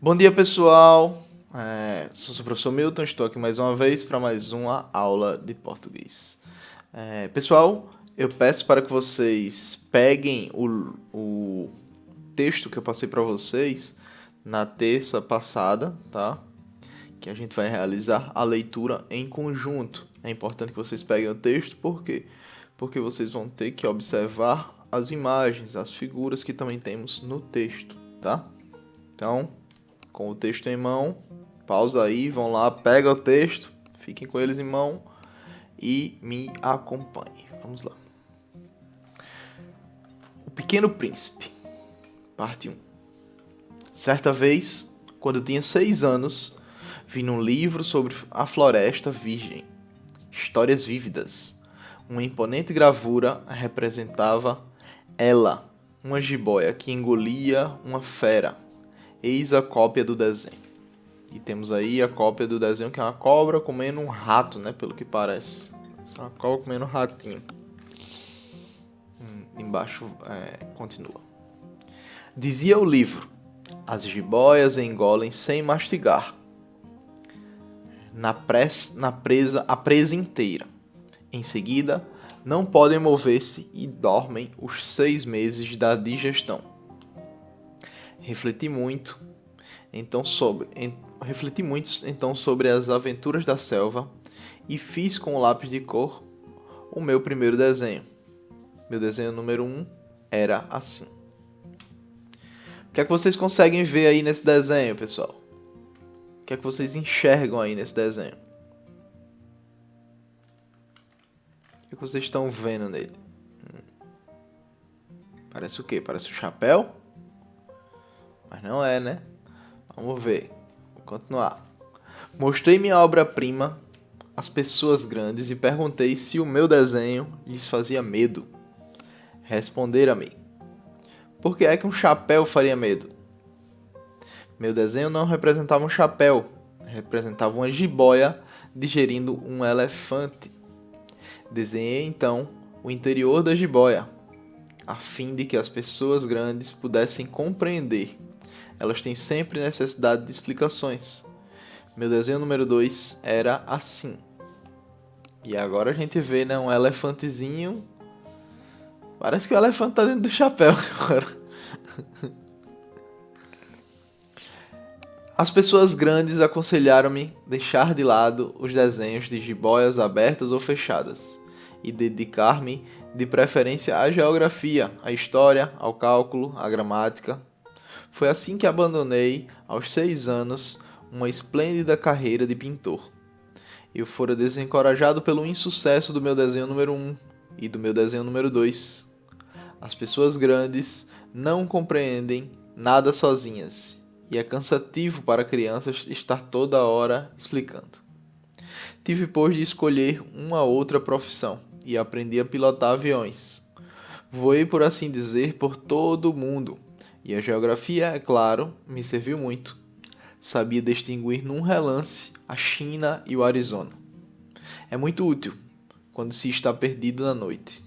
Bom dia, pessoal. Sou o professor Milton, estou aqui mais uma vez para mais uma aula de português. Pessoal, eu peço para que vocês peguem o texto que eu passei para vocês na terça passada, tá? Que a gente vai realizar a leitura em conjunto. É importante que vocês peguem o texto, por quê? Porque vocês vão ter que observar as imagens, as figuras que também temos no texto, tá? Então, com o texto em mão, pausa aí, vão lá, pega o texto, fiquem com eles em mão e me acompanhem. Vamos lá. O Pequeno Príncipe, parte 1. Certa vez, quando eu tinha 6 anos, vi num livro sobre a floresta virgem, histórias vívidas. Uma imponente gravura representava ela, uma jiboia que engolia uma fera. Eis a cópia do desenho. E temos aí a cópia do desenho, que é uma cobra comendo um rato, né? Pelo que parece. Só uma cobra comendo um ratinho. Embaixo continua. Dizia o livro: as jiboias engolem sem mastigar. A presa inteira. Em seguida, não podem mover-se e dormem os 6 meses da digestão. Refleti muito então sobre as aventuras da selva e fiz com o lápis de cor o meu primeiro desenho. Meu desenho número 1 era assim. O que é que vocês conseguem ver aí nesse desenho, pessoal? O que é que vocês enxergam aí nesse desenho? O que é que vocês estão vendo nele? Parece o quê? Parece um chapéu? Mas não é, né? Vamos ver. Vou continuar. Mostrei minha obra-prima às pessoas grandes e perguntei se o meu desenho lhes fazia medo. Responderam-me: por que é que um chapéu faria medo? Meu desenho não representava um chapéu, representava uma jiboia digerindo um elefante. Desenhei então o interior da jiboia, a fim de que as pessoas grandes pudessem compreender. Elas têm sempre necessidade de explicações. Meu desenho número 2 era assim. E agora a gente vê, né, um elefantezinho. Parece que o elefante tá dentro do chapéu agora. As pessoas grandes aconselharam-me deixar de lado os desenhos de jiboias abertas ou fechadas e dedicar-me de preferência à geografia, à história, ao cálculo, à gramática. Foi assim que abandonei, aos 6 anos, uma esplêndida carreira de pintor. Eu fora desencorajado pelo insucesso do meu desenho número 1 e do meu desenho número 2. As pessoas grandes não compreendem nada sozinhas e é cansativo para crianças estar toda hora explicando. Tive, pois, de escolher uma outra profissão e aprendi a pilotar aviões. Voei, por assim dizer, por todo o mundo e a geografia, é claro, me serviu muito. Sabia distinguir num relance a China e o Arizona. É muito útil quando se está perdido na noite.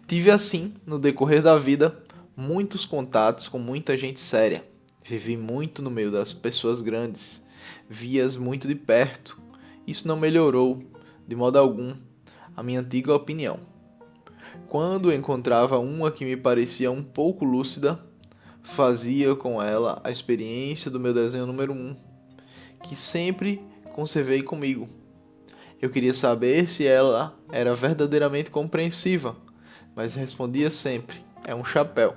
Tive assim, no decorrer da vida, muitos contatos com muita gente séria. Vivi muito no meio das pessoas grandes. Vi-as muito de perto. Isso não melhorou, de modo algum, a minha antiga opinião. Quando encontrava uma que me parecia um pouco lúcida, fazia com ela a experiência do meu desenho número 1, que sempre conservei comigo. Eu queria saber se ela era verdadeiramente compreensiva, mas respondia sempre: é um chapéu.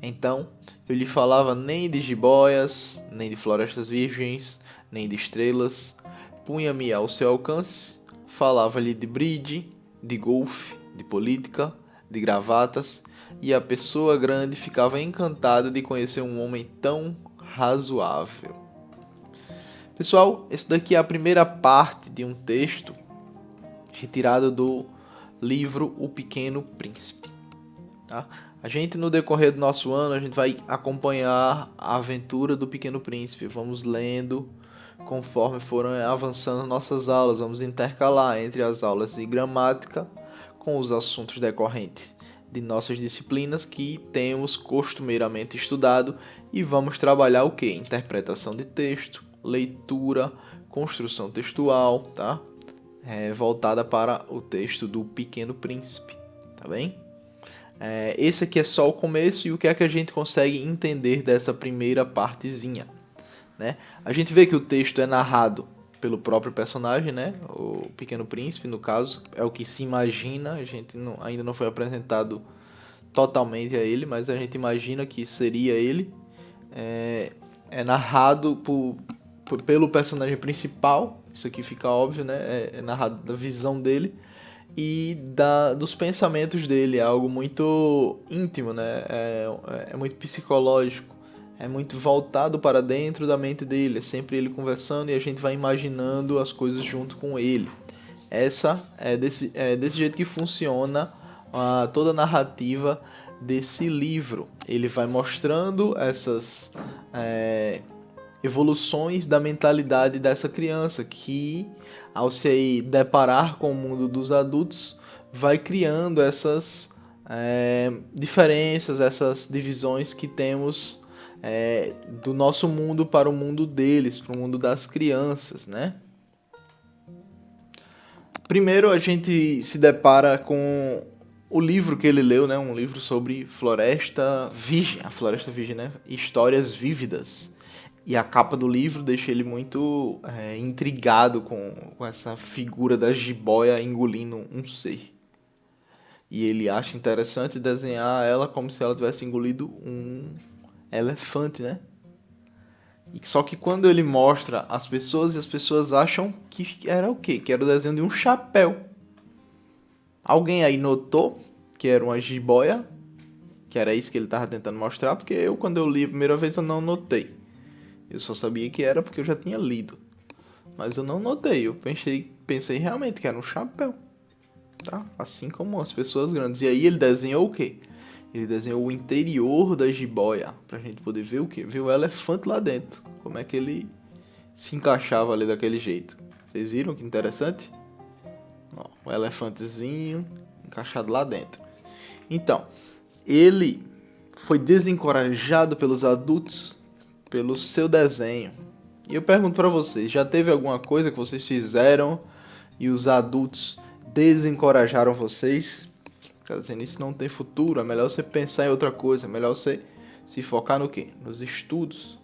Então, eu lhe falava nem de jiboias, nem de florestas virgens, nem de estrelas. Punha-me ao seu alcance, falava-lhe de bridge, de golfe, de política, de gravatas, e a pessoa grande ficava encantada de conhecer um homem tão razoável. Pessoal, esse daqui é a primeira parte de um texto retirado do livro O Pequeno Príncipe. Tá? A gente, no decorrer do nosso ano, a gente vai acompanhar a aventura do Pequeno Príncipe. Vamos lendo conforme foram avançando nossas aulas. Vamos intercalar entre as aulas de gramática com os assuntos decorrentes de nossas disciplinas que temos costumeiramente estudado e vamos trabalhar o que? Interpretação de texto, leitura, construção textual, tá? Voltada para o texto do Pequeno Príncipe, tá bem? Esse aqui é só o começo e o que é que a gente consegue entender dessa primeira partezinha, né? A gente vê que o texto é narrado pelo próprio personagem, né? O Pequeno Príncipe, no caso, é o que se imagina. A gente ainda não foi apresentado totalmente a ele, mas a gente imagina que seria ele. É narrado pelo personagem principal. Isso aqui fica óbvio, né? É narrado da visão dele e dos pensamentos dele. É algo muito íntimo, né? É muito psicológico. É muito voltado para dentro da mente dele. É sempre ele conversando e a gente vai imaginando as coisas junto com ele. É desse jeito que funciona toda a narrativa desse livro. Ele vai mostrando essas evoluções da mentalidade dessa criança que, ao se deparar com o mundo dos adultos, vai criando essas diferenças, essas divisões que temos do nosso mundo para o mundo deles, para o mundo das crianças, né? Primeiro a gente se depara com o livro que ele leu, né? Um livro sobre Floresta Virgem, a Floresta Virgem, né? Histórias vívidas. E a capa do livro deixa ele muito intrigado com essa figura da jiboia engolindo um ser. E ele acha interessante desenhar ela como se ela tivesse engolido um elefante, né? E só que quando ele mostra as pessoas, e as pessoas acham que era o quê? Que era o desenho de um chapéu. Alguém aí notou que era uma jiboia? Que era isso que ele estava tentando mostrar? Porque quando eu li a primeira vez, eu não notei. Eu só sabia que era porque eu já tinha lido. Mas eu não notei. Eu pensei realmente que era um chapéu. Tá? Assim como as pessoas grandes. E aí ele desenhou o quê? Ele desenhou o interior da jiboia. Pra gente poder ver o quê? Ver o elefante lá dentro. Como é que ele se encaixava ali daquele jeito. Vocês viram que interessante? Ó, o elefantezinho encaixado lá dentro. Então, ele foi desencorajado pelos adultos pelo seu desenho. E eu pergunto pra vocês, já teve alguma coisa que vocês fizeram e os adultos desencorajaram vocês? Quer dizer, isso não tem futuro, é melhor você pensar em outra coisa, é melhor você se focar no quê? Nos estudos.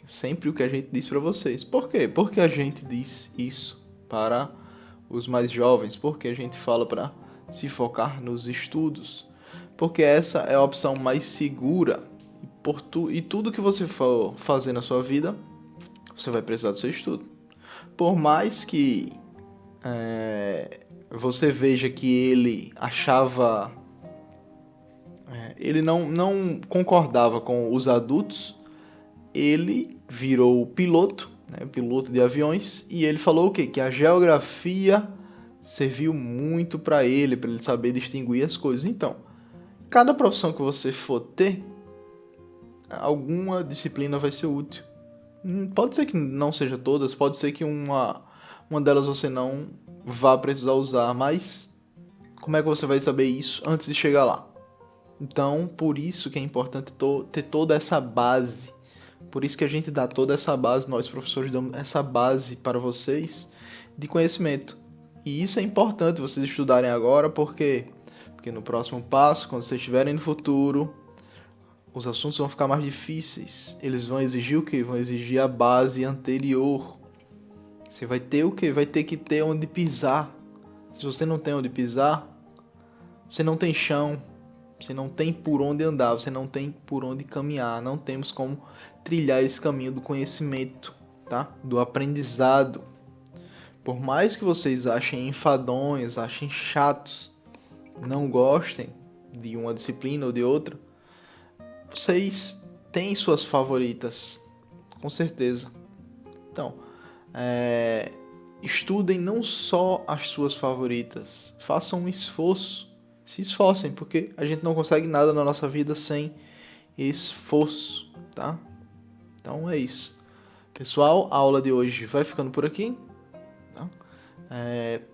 Sempre o que a gente diz para vocês. Por quê? Porque a gente diz isso para os mais jovens, porque a gente fala para se focar nos estudos, porque essa é a opção mais segura e tudo que você for fazer na sua vida, você vai precisar do seu estudo. Por mais que você veja que ele achava... ele não concordava com os adultos, ele virou piloto, né, piloto de aviões, e ele falou o quê? Que a geografia serviu muito para ele saber distinguir as coisas. Então, cada profissão que você for ter, alguma disciplina vai ser útil. Pode ser que não seja todas, pode ser que uma delas você não vá precisar usar, mas como é que você vai saber isso antes de chegar lá? Então, por isso que é importante ter toda essa base. Por isso que a gente dá toda essa base, nós professores damos essa base para vocês de conhecimento. E isso é importante vocês estudarem agora, porque no próximo passo, quando vocês estiverem no futuro, os assuntos vão ficar mais difíceis. Eles vão exigir o quê? Vão exigir a base anterior. Você vai ter o quê? Vai ter que ter onde pisar. Se você não tem onde pisar, você não tem chão. Você não tem por onde andar, você não tem por onde caminhar, não temos como trilhar esse caminho do conhecimento, tá? Do aprendizado. Por mais que vocês achem enfadonhos, achem chatos, não gostem de uma disciplina ou de outra, vocês têm suas favoritas, com certeza. Então, estudem não só as suas favoritas, façam um esforço. Se esforcem, porque a gente não consegue nada na nossa vida sem esforço, tá? Então é isso. Pessoal, a aula de hoje vai ficando por aqui. Tá?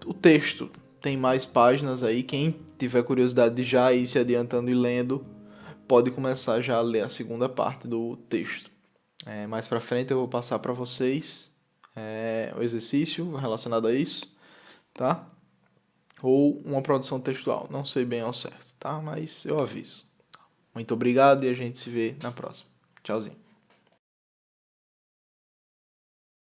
O texto tem mais páginas aí. Quem tiver curiosidade de já ir se adiantando e lendo, pode começar já a ler a segunda parte do texto. Mais para frente eu vou passar para vocês o exercício relacionado a isso, tá? Ou uma produção textual, não sei bem ao certo, tá? Mas eu aviso. Muito obrigado e a gente se vê na próxima. Tchauzinho.